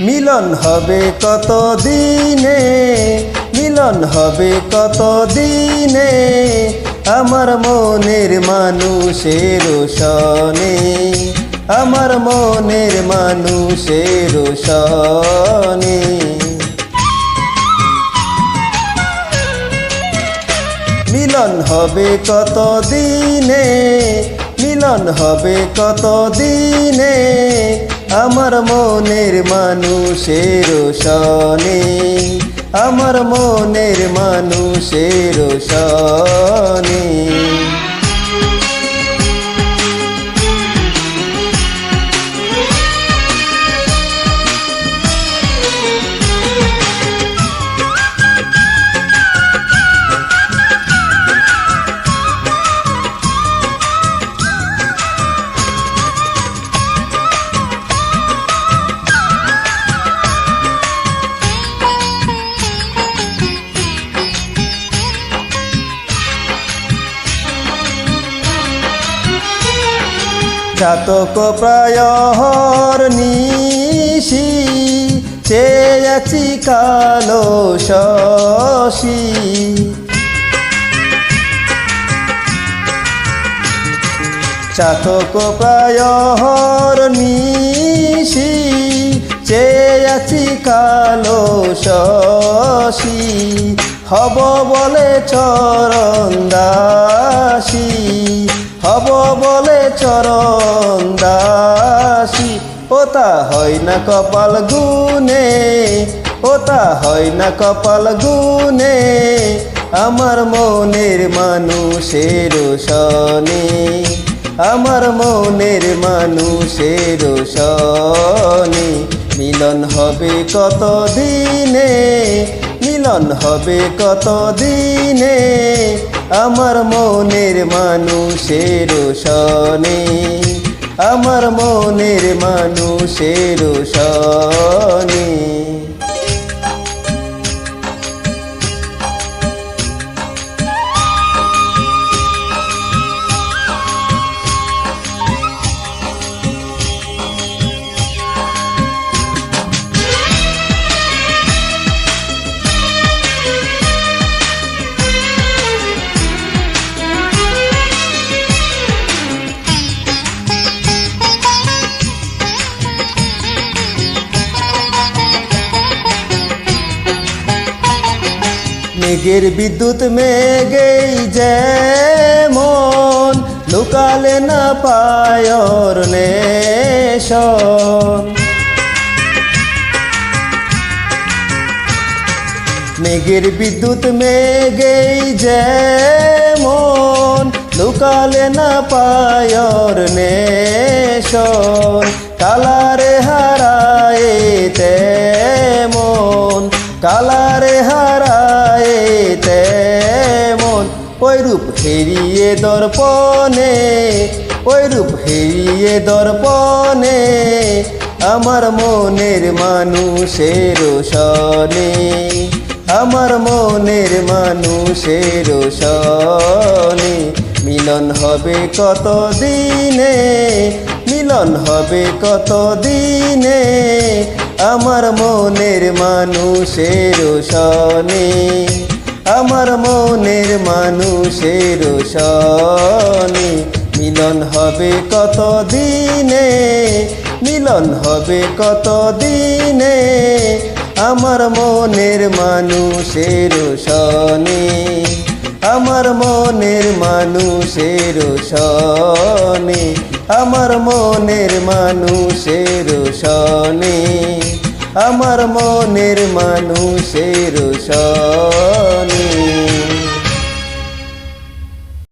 মিলন হবে কত দিনে, মিলন হবে কত দিনে, আমার মনের মানুষের সনে, আমার মনের মানুষের সনে। মিলন হবে কত দিনে, মিলন হবে কত দিনে, আমার মনের মানুষের সনে, আমার মনের মানুষের সনে। চাতক প্রায় নিশি, চেয়েছি কালো শশী। চাতক প্রায় নিশি, চেয়েছি কালো শশী। হব বলে চরণ দাসী, হব বলে চরণ দাসী। ওটা হয় না কপাল গুনে, ওটা হয় না কপাল গুনে, আমার মনের মানুষের সনে, আমার মনের মানুষের সনে। মিলন হবে কত দিনে, মিলন হবে কত দিনে, আমার মনের মানুষের সনে, আমার মনের মানুষের সনে। মেঘের বিদ্যুৎ মেঘেই যেমন, লুকালে না পায়র নেশন। মেঘের বিদ্যুৎ মেঘেই যেমন, লুকালে না পায়র নেশন। কালারে হারায়ে তেমন, কালারে হারায়ে তেমন, ওই রূপ হেরিয়ে দর্পণে, ওই রূপ হেরিয়ে দর্পণে, আমার মনের মানুষের সনে, আমার মনের মানুষের সনে। মিলন হবে কত দিনে, মিলন হবে কত দিনে, আমার মনের মানুষের সনে, আমার মনের মানুষের সনে। মিলন হবে কত দিনে, মিলন হবে কত দিনে, আমার মনের মানুষের সনে, আমার মনের মানুষের সনে, আমার মনের মানুষের সনে, আমার মনের মানুষের সনে।